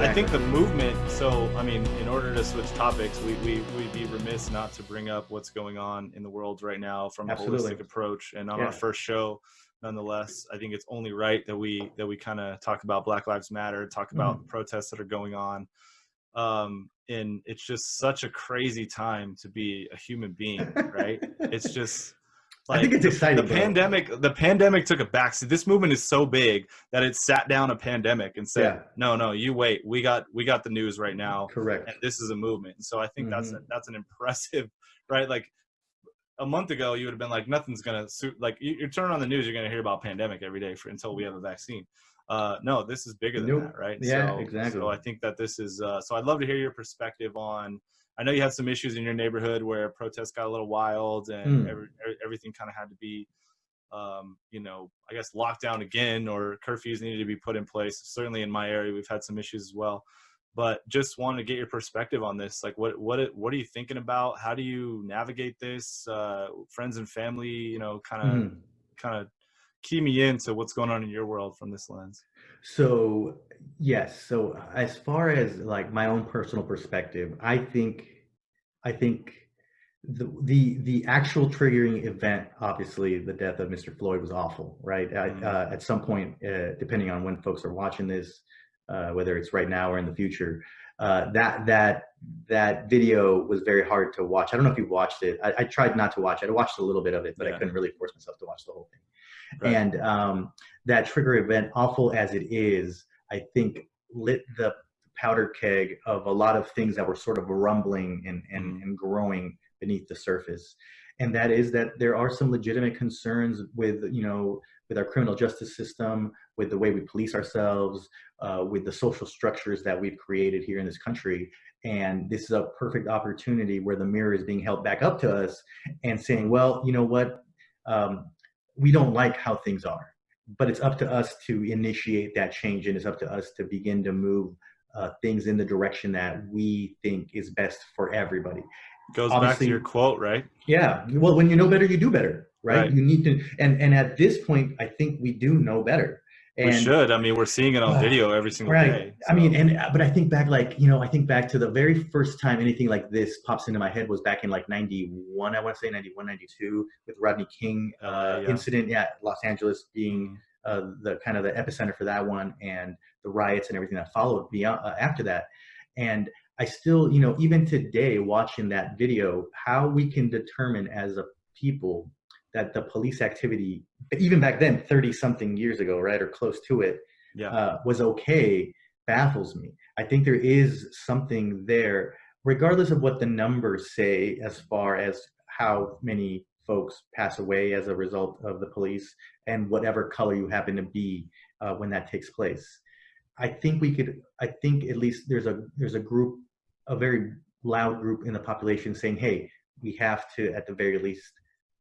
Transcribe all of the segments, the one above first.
I think the Exactly. movement, so I mean, in order to switch topics, we'd be remiss not to bring up what's going on in the world right now from a Absolutely. holistic approach. And on our Yeah. first show, nonetheless, I think it's only right that we kind of talk about Black Lives Matter, talk about the Mhm. protests that are going on. And it's just such a crazy time to be a human being, right? It's just I think like it's the exciting though. pandemic took a backseat. This movement is so big that it sat down a pandemic and said, Yeah. no, you wait, we got the news right now, and Correct. this is a movement. And so I think Hmm. that's an impressive, right? Like a month ago you would have been like, nothing's gonna suit, like you turn on the news, you're gonna hear about pandemic every day until we have a vaccine. No, this is bigger than that, Nope. right? Yeah, So exactly. I think that this is so I'd love to hear your perspective on, I know you had some issues in your neighborhood where protests got a little wild and Mm. everything kind of had to be I guess locked down again, or curfews needed to be put in place. Certainly in my area, we've had some issues as well. But just wanted to get your perspective on this. Like, what are you thinking about? How do you navigate this? Friends and family, Mhm. kind of key me into what's going on in your world from this lens. So, yes. So as far as like my own personal perspective, I think the actual triggering event, obviously, the death of Mr. Floyd was awful, right? Mm, At some point, depending on when folks are watching this, whether it's right now or in the future, that video was very hard to watch. I don't know if you watched it. I tried not to watch it. I watched a little bit of it, but I yeah, couldn't really force myself to watch the whole thing. right. And that trigger event, awful as it is, I think lit the powder keg of a lot of things that were sort of rumbling Mm, and growing beneath the surface. And that is that there are some legitimate concerns with, with our criminal justice system, with the way we police ourselves, with the social structures that we've created here in this country. And this is a perfect opportunity where the mirror is being held back up to us and saying, mm. well, you know what? Um, we don't like how things are, but it's up to us to initiate that change, and it's up to us to begin to move things in the direction that we think is best for everybody. Goes back to your Obviously, quote, right? yeah. Well, when you know better, you do better, right? Right. You need to, and at this point, I think we do know better. We And should. I mean, we're seeing it on video every single right. day. I mean, So and but I think back, like, I think back to the very first time anything like this pops into my head was back in like 91, I want to say 91, 92, with Rodney King LA, yeah. incident. Yeah, Los Angeles being Mm, the kind of the epicenter for that one, and the riots and everything that followed beyond after that. And I still, even today, watching that video, how we can determine as a people that the police activity, even back then, 30 something years ago, right, or close to it, yeah. was okay, baffles me. I think there is something there, regardless of what the numbers say as far as how many folks pass away as a result of the police and whatever color you happen to be when that takes place. I think we could. I think at least there's a group, a very loud group in the population saying, "Hey, we have to, at the very least,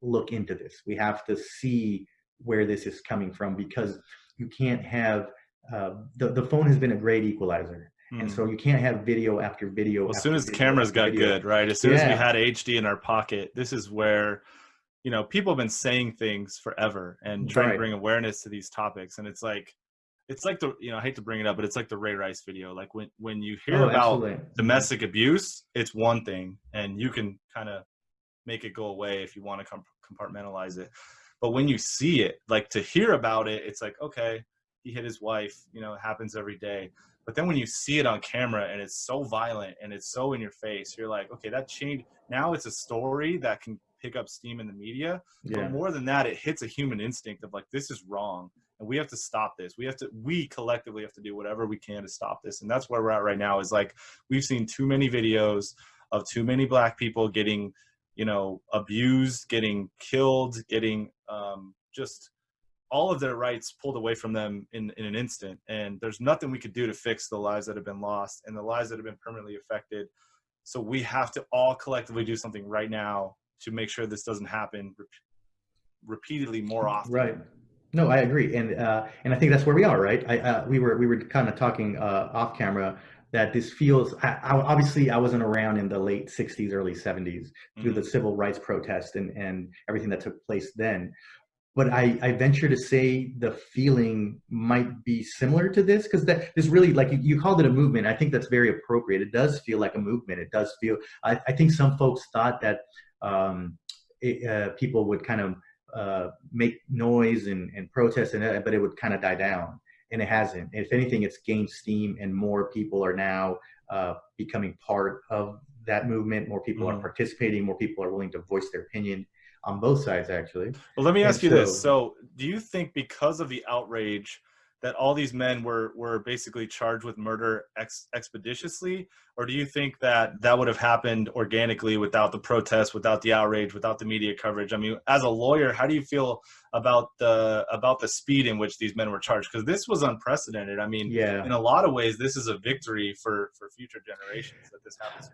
look into this. We have to see where this is coming from, because you can't have the phone has been a great equalizer, and Mm. so you can't have video after video Well, as soon after as the video cameras after got video." good, right? As soon as we Yeah. had HD in our pocket, this is where, people have been saying things forever and trying to Right. bring awareness to these topics. And it's like I hate to bring it up, but it's like the Ray Rice video. Like when you hear Oh, about absolutely. Hmm. domestic abuse, it's one thing, and you can kind of make it go away if you want to compartmentalize it. But when you see it, like to hear about it, it's like, okay, he hit his wife, it happens every day. But then when you see it on camera and it's so violent and it's so in your face, you're like, okay, that changed. Now it's a story that can pick up steam in the media. But Yeah. more than that, it hits a human instinct of like, this is wrong. And we have to stop this. We collectively have to do whatever we can to stop this. And that's where we're at right now, is like, we've seen too many videos of too many Black people getting abused, getting killed, getting just all of their rights pulled away from them in an instant. And there's nothing we could do to fix the lives that have been lost and the lives that have been permanently affected. So we have to all collectively do something right now to make sure this doesn't happen repeatedly more often. Right. No, I agree, and I think that's where we are, right? We were kind of talking off camera that this feels. Obviously, I wasn't around in the late '60s, early '70s through Mm-hmm. the civil rights protest and everything that took place then. but I venture to say the feeling might be similar to this, because this really, like you called it a movement. I think that's very appropriate. It does feel like a movement. It does feel. I think some folks thought that people would kind of make noise and protest, but it would kind of die down, and it hasn't. If anything, it's gained steam, and more people are now becoming part of that movement. More people are participating. More people are willing to voice their opinion on both sides, actually. Well, let me And ask you this. so, So, do you think because of the outrage that all these men were basically charged with murder expeditiously, or do you think that that would have happened organically without the protests, without the outrage, without the media coverage? I mean, as a lawyer, how do you feel about the speed in which these men were charged? Because this was unprecedented. I mean, yeah, in a lot of ways, this is a victory for future generations that this happens.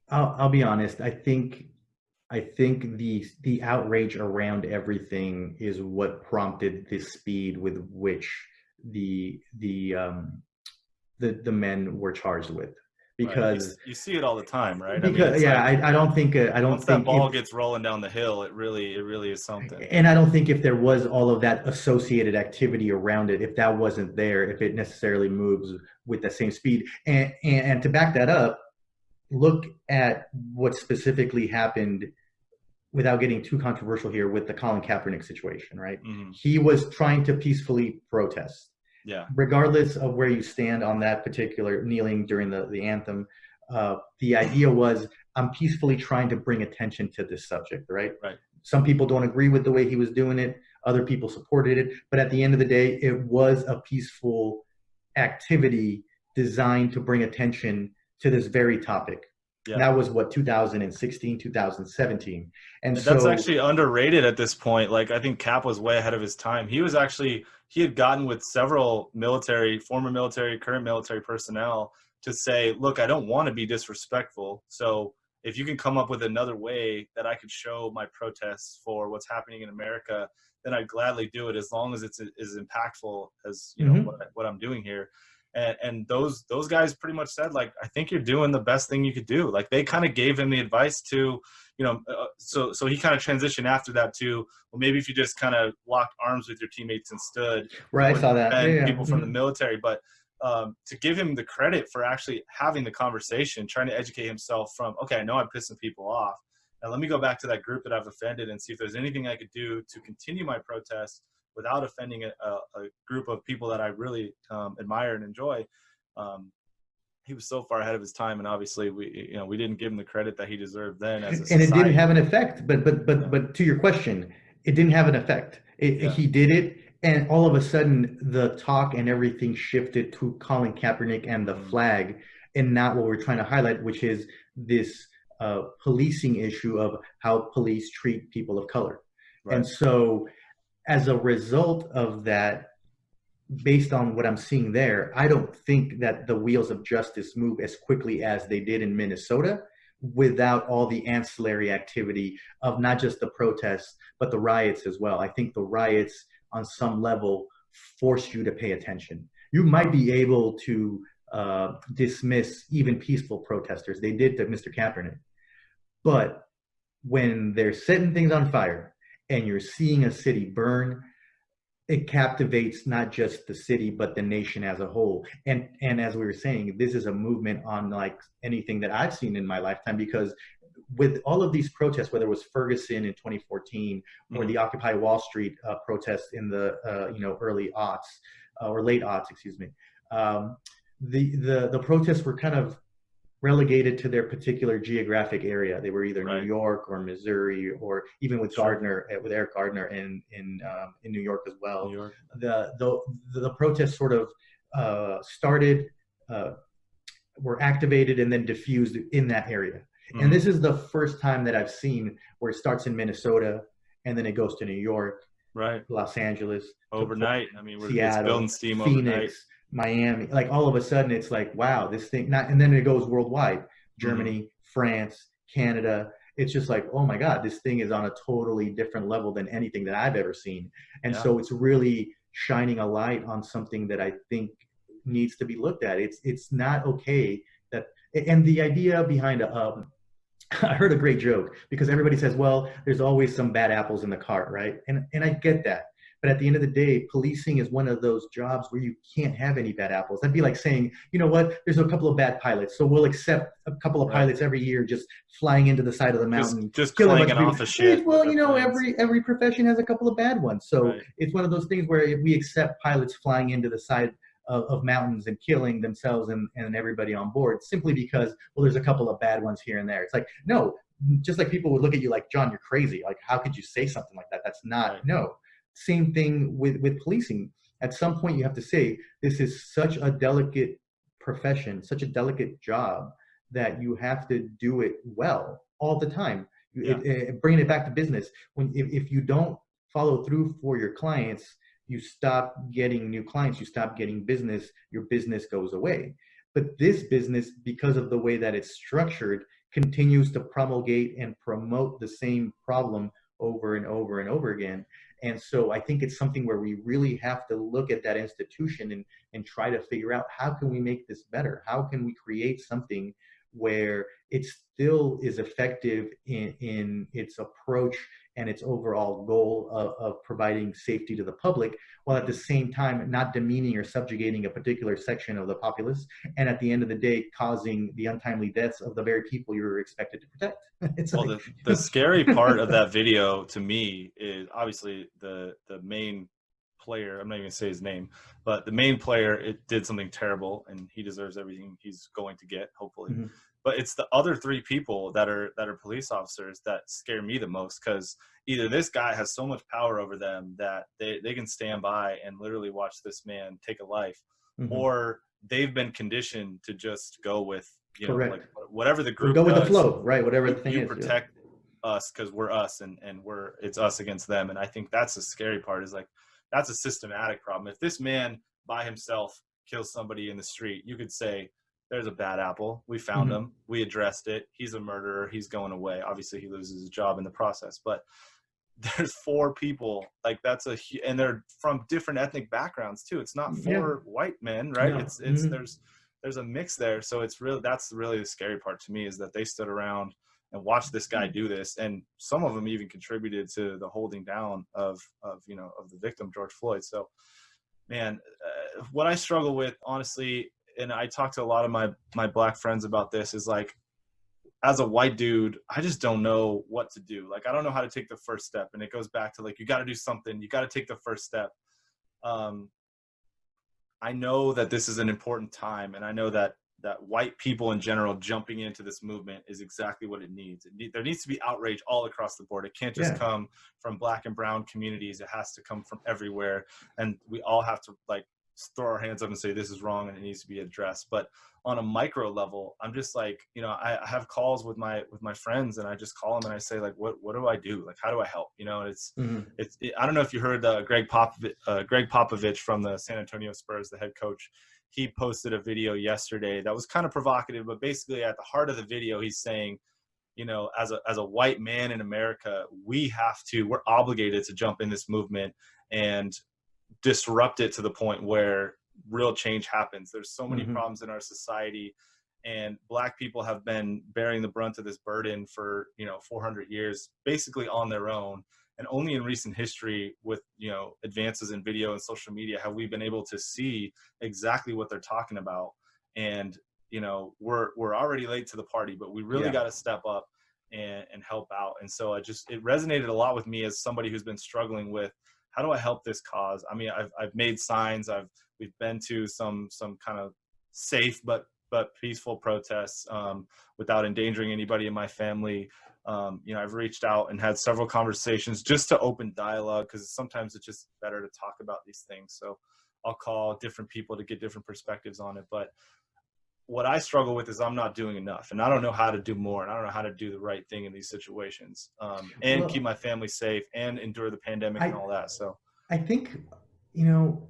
I'll be honest. I think the outrage around everything is what prompted the speed with which the men were charged with, Right. because You see it all the time, right? I mean, because it's yeah, like I don't think once that ball if, gets rolling down the hill, it really is something. and I don't think if there was all of that associated activity around it, if that wasn't there, if it necessarily moves with the same speed. And to back that up, look at what specifically happened, without getting too controversial here, with the Colin Kaepernick situation, right? Mm-hmm. He was trying to peacefully protest. Yeah. Regardless of where you stand on that particular kneeling during the anthem, the idea was, I'm peacefully trying to bring attention to this subject, right? Right. Some people don't agree with the way he was doing it. Other people supported it. But at the end of the day, it was a peaceful activity designed to bring attention to this very topic. Yeah. And that was what, 2016, 2017. And That's so, actually underrated at this point. Like, I think Cap was way ahead of his time. He had gotten with several former military, current military personnel to say, look, I don't want to be disrespectful. So if you can come up with another way that I could show my protests for what's happening in America, then I'd gladly do it, as long as it's as impactful as, what I'm doing here. And those guys pretty much said, like, I think you're doing the best thing you could do. Like, they kind of gave him the advice to, so he kind of transitioned after that to, well, maybe if you just kind of locked arms with your teammates and stood, right, I saw that. and people from the military. But to give him the credit for actually having the conversation, trying to educate himself from, okay, I know I'm pissing people off. Now let me go back to that group that I've offended and see if there's anything I could do to continue my protest without offending a group of people that I really admire and enjoy. He was so far ahead of his time, and obviously we didn't give him the credit that he deserved then as a society. And it didn't have an effect. But to your question, it didn't have an effect. He did it, and all of a sudden the talk and everything shifted to Colin Kaepernick and the flag, and not what we're trying to highlight, which is this policing issue of how police treat people of color. Right. And so, as a result of that, based on what I'm seeing there, I don't think that the wheels of justice move as quickly as they did in Minnesota, without all the ancillary activity of not just the protests, but the riots as well. I think the riots on some level forced you to pay attention. You might be able to dismiss even peaceful protesters. They did to Mr. Kaepernick. But when they're setting things on fire and you're seeing a city burn, it captivates not just the city, but the nation as a whole. And as we were saying, this is a movement unlike anything that I've seen in my lifetime, because with all of these protests, whether it was Ferguson in 2014 or the Occupy Wall Street protests in the early aughts or late aughts, excuse me, the protests were kind of relegated to their particular geographic area. They were either New York or Missouri, or even with Gardner, with Eric Gardner in New York as well. New York. The protests sort of started, were activated, and then diffused in that area. And this is the first time that I've seen where it starts in Minnesota and then it goes to New York, Los Angeles, overnight. I mean, Seattle, it's building steam Phoenix, overnight. Miami. Like, all of a sudden it's like, wow, this thing, and then it goes worldwide. Germany, France, Canada. It's just like, oh my God, this thing is on a totally different level than anything that I've ever seen. And so it's really shining a light on something that I think needs to be looked at. It's not okay that, and the idea behind I heard a great joke, because everybody says, well, there's always some bad apples in the cart, right? And I get that. But at the end of the day, policing is one of those jobs where you can't have any bad apples. That'd be like saying, you know what, there's a couple of bad pilots, so we'll accept a couple of Right. pilots every year just flying into the side of the mountain, Just killing a bunch clanging of people. off of shit with Well, their you know, planes. every profession has a couple of bad ones. So Right. it's one of those things where we accept pilots flying into the side of mountains and killing themselves and everybody on board simply because, well, there's a couple of bad ones here and there. It's like, no, just like people would look at you like, John, you're crazy. Like, how could you say something like that? That's not, Right. no. Same thing with policing. At some point, you have to say, this is such a delicate profession, such a delicate job that you have to do it well all the time. Yeah. Bringing it back to business, if you don't follow through for your clients, you stop getting new clients, you stop getting business, your business goes away. But this business, because of the way that it's structured, continues to promulgate and promote the same problem over and over and over again. And so I think it's something where we really have to look at that institution and try to figure out, how can we make this better? How can we create something where it still is effective in its approach and its overall goal of providing safety to the public, while at the same time not demeaning or subjugating a particular section of the populace, and at the end of the day causing the untimely deaths of the very people you're expected to protect. It's well, like, the scary part of that video to me is obviously the main player. I'm not even gonna say his name, but the main player, it did something terrible, and he deserves everything he's going to get, hopefully. Mhm. But it's the other three people that are police officers that scare me the most, because either this guy has so much power over them that they can stand by and literally watch this man take a life, Mhm. or they've been conditioned to just go with, you know, Correct. like whatever the We'll group go with the does, flow, right? Whatever the thing you is. Yeah. protect us because we're us, and it's us against them. And I think that's the scary part, is like, that's a systematic problem. If this man by himself kills somebody in the street, you could say, there's a bad apple, we found Mhm. him, we addressed it, he's a murderer, he's going away, obviously he loses his job in the process. But there's four people, like, that's and they're from different ethnic backgrounds too. It's not Yeah. four white men, right? No. It's Mhm. there's a mix there. So it's really, that's really the scary part to me, is that they stood around and watched this guy do this, and some of them even contributed to the holding down of you know, of the victim, George Floyd. So man, what I struggle with, honestly, and I talk to a lot of my black friends about this, is like, as a white dude, I just don't know what to do. Like, I don't know how to take the first step. And it goes back to, like, you got to do something. You got to take the first step. Um, I know that this is an important time, and I know that white people in general jumping into this movement is exactly what it needs. There needs to be outrage all across the board. It can't just Yeah. come from black and brown communities. It has to come from everywhere, and we all have to, like, throw our hands up and say this is wrong and it needs to be addressed. But on a micro level, I'm just like, you know, I have calls with my friends, and I just call them and I say, like, what do I do? Like, how do I help? You know, and Mhm. I don't know if you heard Greg Popovich from the San Antonio Spurs, the head coach. He posted a video yesterday that was kind of provocative, but basically at the heart of the video, he's saying, you know, as a white man in America, we're obligated to jump in this movement and disrupt it to the point where real change happens. There's so many Mhm. problems in our society, and black people have been bearing the brunt of this burden for, you know, 400 years, basically on their own. And only in recent history, with, you know, advances in video and social media, have we been able to see exactly what they're talking about. And, you know, we're already late to the party, but we really Yeah. got to step up and help out. And so it resonated a lot with me as somebody who's been struggling with, how do I help this cause? I mean, I've made signs. We've been to some kind of safe but peaceful protests, without endangering anybody in my family. You know, I've reached out and had several conversations just to open dialogue, because sometimes it's just better to talk about these things. So I'll call different people to get different perspectives on it. But what I struggle with is I'm not doing enough, and I don't know how to do more, and I don't know how to do the right thing in these situations, and keep Well, my family safe and endure the pandemic and I all that. So I think, you know,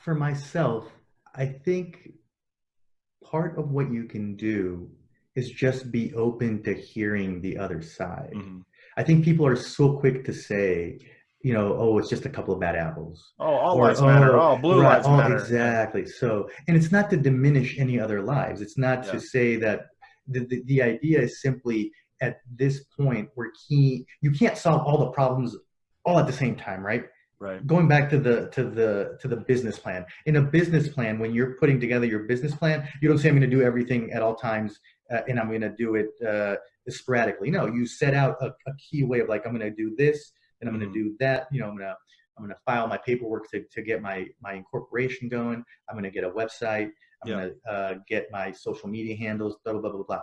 for myself, I think part of what you can do is just be open to hearing the other side. mhm. I think people are so quick to say, you know, oh, it's just a couple of bad apples. Oh, all Or, lives matter. oh, Oh, blue right, lives oh, matter. Yeah, exactly. So, and it's not to diminish any other lives. It's not to yeah, say that the idea is simply, at this point, we're key. You can't solve all the problems all at the same time, right? Right. Going back to the business plan. In a business plan, when you're putting together your business plan, you don't say I'm going to do everything at all times, and I'm going to do it sporadically. No, you set out a key way of like, I'm going to do this and I'm going to do that. I'm going to file my paperwork to get my incorporation going. I'm going to get a website. I'm Yeah. going to get my social media handles. Blah blah blah blah blah.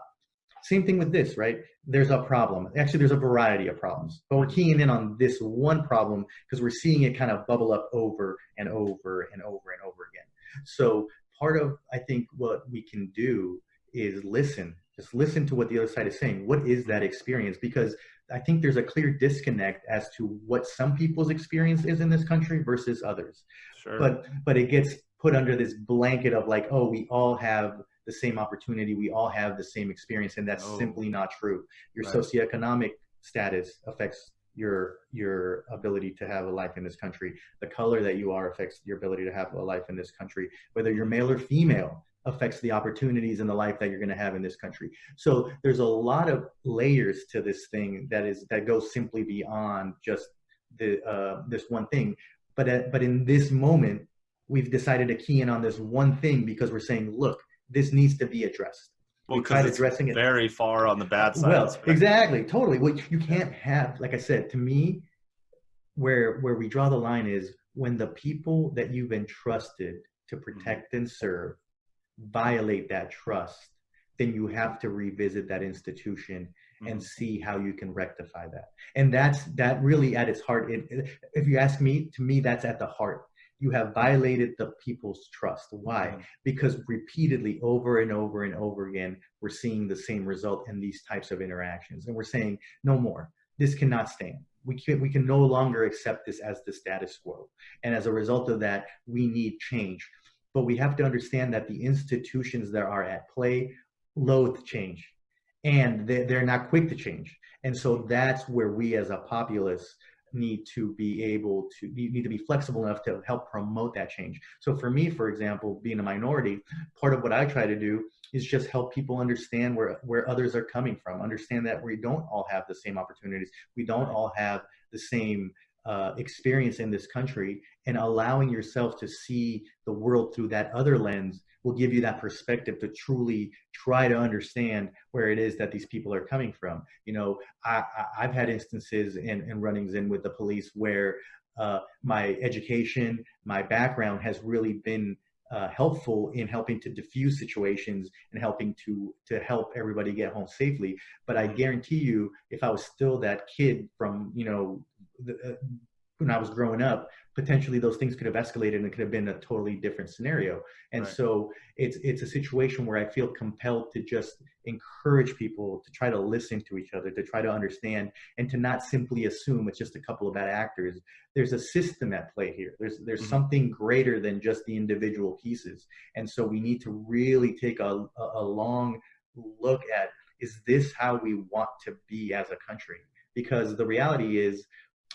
Same thing with this, right? There's a problem. Actually, there's a variety of problems, but we're keying in on this one problem because we're seeing it kind of bubble up over and over and over and over again. So part of, I think, what we can do is listen. Just listen to what the other side is saying. What is that experience? Because I think there's a clear disconnect as to what some people's experience is in this country versus others. Sure. But it gets put under this blanket of like, oh, we all have the same opportunity, we all have the same experience, and that's simply not true. Your socioeconomic status affects your ability to have a life in this country. The color that you are affects your ability to have a life in this country. Whether you're male or female affects the opportunities in the life that you're going to have in this country. So there's a lot of layers to this thing that goes simply beyond just this one thing. But in this moment, we've decided to key in on this one thing because we're saying, look, this needs to be addressed. Well, because it's addressing it very far on the bad side. Well, exactly, totally. What you can't have, like I said, to me, where we draw the line is when the people that you've entrusted to protect and serve violate that trust, then you have to revisit that institution and see how you can rectify that. And that really at its heart. If you ask me, to me, that's at the heart. You have violated the people's trust. Why? Because repeatedly, over and over and over again, we're seeing the same result in these types of interactions. And we're saying, no more. This cannot stand. We can no longer accept this as the status quo. And as a result of that, we need change. But we have to understand that the institutions that are at play loathe change. And they're not quick to change. And so that's where we as a populace need to be flexible enough to help promote that change. So for me, for example, being a minority, part of what I try to do is just help people understand where others are coming from, understand that we don't all have the same opportunities, we don't all have the same experience in this country, and allowing yourself to see the world through that other lens will give you that perspective to truly try to understand where it is that these people are coming from. I've had instances and run-ins in with the police where my education, my background has really been helpful in helping to diffuse situations and helping to help everybody get home safely. But I guarantee you, if I was still that kid from, when I was growing up, potentially those things could have escalated and it could have been a totally different scenario. And so it's a situation where I feel compelled to just encourage people to try to listen to each other, to try to understand, and to not simply assume it's just a couple of bad actors. There's a system at play here. There's something greater than just the individual pieces. And so we need to really take a long look at, is this how we want to be as a country? Because the reality is,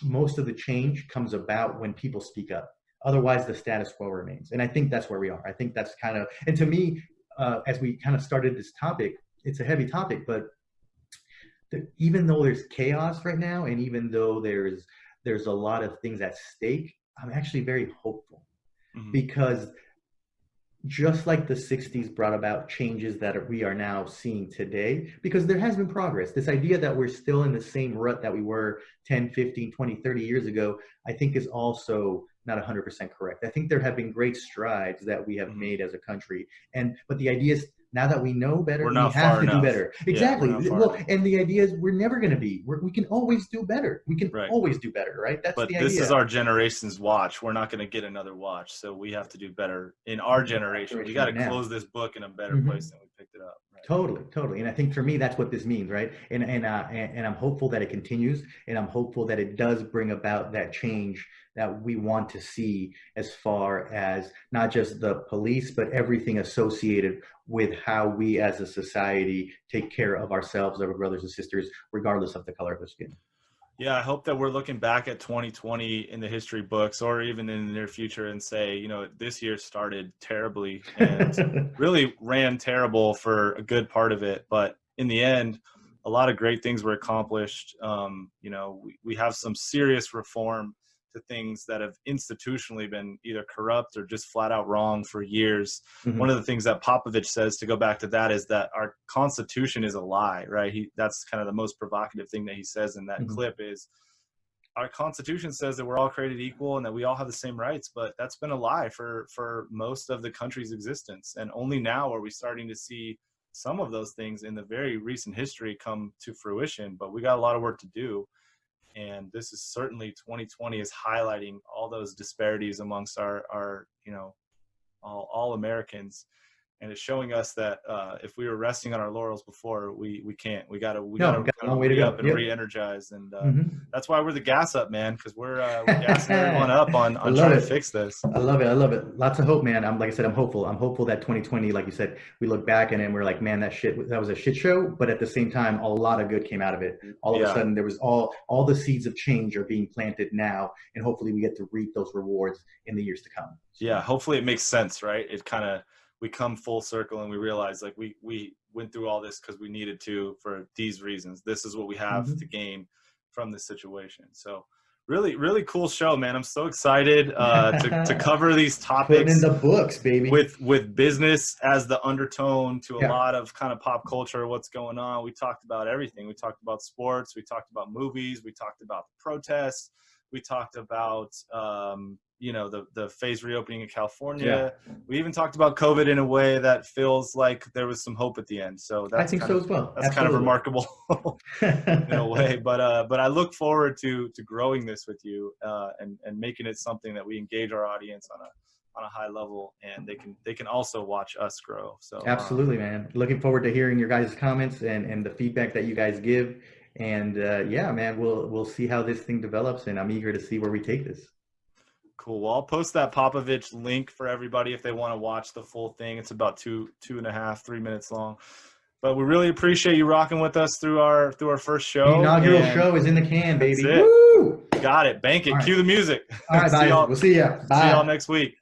most of the change comes about when people speak up. Otherwise, the status quo remains. And I think that's where we are. I think that's kind of, and to me, as we kind of started this topic, it's a heavy topic, but even though there's chaos right now, and even though there's a lot of things at stake, I'm actually very hopeful because just like the 60s brought about changes that we are now seeing today, because there has been progress. This idea that we're still in the same rut that we were 10, 15, 20, 30 years ago, I think is also not 100% correct. I think there have been great strides that we have made as a country. But the idea is, now that we know better, we have to do better. Exactly. Well, and the idea is we're never going to be. We can always do better. We can always do better, right? That's the idea. But this is our generation's watch. We're not going to get another watch, so we have to do better in our generation. We got to close this book in a better place than we picked it up. Right? Totally. And I think for me, that's what this means, right? And I'm hopeful that it continues, and I'm hopeful that it does bring about that change that we want to see, as far as not just the police, but everything associated with how we as a society take care of ourselves, our brothers and sisters, regardless of the color of their skin. Yeah, I hope that we're looking back at 2020 in the history books, or even in the near future, and say, this year started terribly and really ran terrible for a good part of it. But in the end, a lot of great things were accomplished. We have some serious reform to things that have institutionally been either corrupt or just flat out wrong for years. One of the things that Popovich says, to go back to that, is that our Constitution is a lie, right? That's kind of the most provocative thing that he says in that clip is, our Constitution says that we're all created equal and that we all have the same rights, but that's been a lie for most of the country's existence. And only now are we starting to see some of those things in the very recent history come to fruition, but we got a lot of work to do. And this is certainly, 2020 is highlighting all those disparities amongst our all Americans. And it's showing us that if we were resting on our laurels before, we can't. We gotta re-up and re-energize, and that's why we're the gas up, man, because we're gassing everyone up on trying to fix this. I love it. Lots of hope, man. Like I said, I'm hopeful. I'm hopeful that 2020, like you said, we look back and we're like, man, that was a shit show. But at the same time, a lot of good came out of it. All of a sudden, there was all the seeds of change are being planted now, and hopefully we get to reap those rewards in the years to come. So, yeah, hopefully it makes sense, right? It kind of, we come full circle and we realize like we went through all this because we needed to, for these reasons. This is what we have to gain from this situation. So really, really cool show, man. I'm so excited to cover these topics. Put in the books, baby. With business as the undertone to a lot of kind of pop culture, what's going on. We talked about everything. We talked about sports. We talked about movies. We talked about the protests. We talked about the phase reopening in California. We even talked about COVID in a way that feels like there was some hope at the end. So that's, I think so as well. That's kind of remarkable in a way. But I look forward to growing this with you and making it something that we engage our audience on a high level, and they can also watch us grow. So absolutely, man. Looking forward to hearing your guys' comments and the feedback that you guys give. And man, we'll see how this thing develops, and I'm eager to see where we take this. Cool. Well, I'll post that Popovich link for everybody if they want to watch the full thing. It's about 2.5-3 minutes long. But we really appreciate you rocking with us through our first show. The inaugural show is in the can, baby. That's it. Woo! Got it. Bank it. Right. Cue the music. All right, bye. We'll see ya. Bye. See y'all next week.